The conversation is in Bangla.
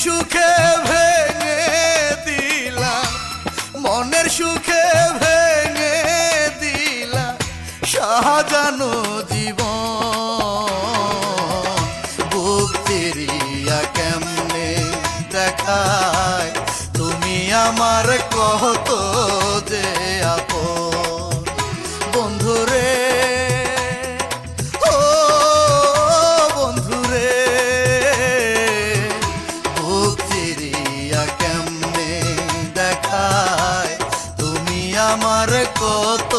সুখে ভেঙে দিলা, মনের সুখে ভেঙে দিলা সাজানো জীবন। বুক চিরিয়া কেমনে দেখায় তুমি আমার কত যে আপন। বন্ধুরে ও বন্ধুরে, বুক চিরিয়া কেমনে দেখায় তুমি আমার কত